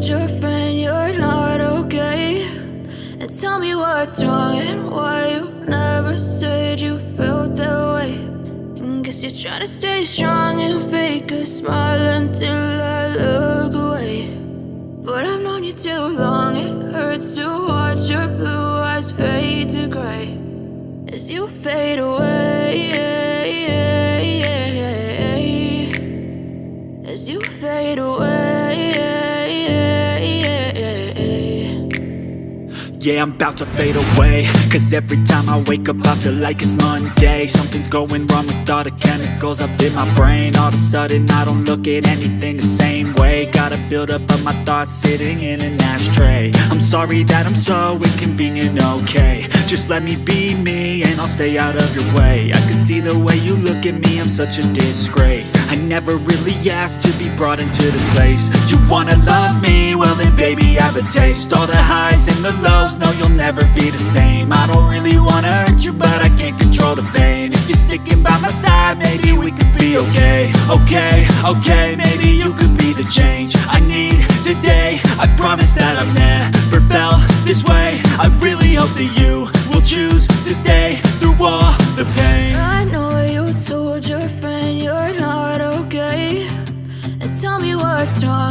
told your friend you're not okay? And tell me what's wrong and why you never said you felt that way. And guess you're trying to stay strong and fake a smile until I look away. But I've known you too long, it hurts to watch your blue eyes fade to gray as you fade away, as you fade away. Yeah, I'm about to fade away, cause every time I wake up I feel like it's Monday. Something's going wrong with all the chemicals up in my brain. All of a sudden I don't look at anything the same way. Got a buildup of my thoughts sitting in an ashtray. I'm sorry that I'm so inconvenient, okay? Just let me be me and I'll stay out of your way. I can see the way you look at me, I'm such a disgrace. I never really asked to be brought into this place. You wanna love me? Well then baby have a taste. All the highs and the lows, no you'll never be the same. I don't really wanna hurt you but I can't control the pain. If you're sticking by my side maybe we could be okay. Okay, maybe you could be the change I need today. I promise that I've never felt this way. I really hope that you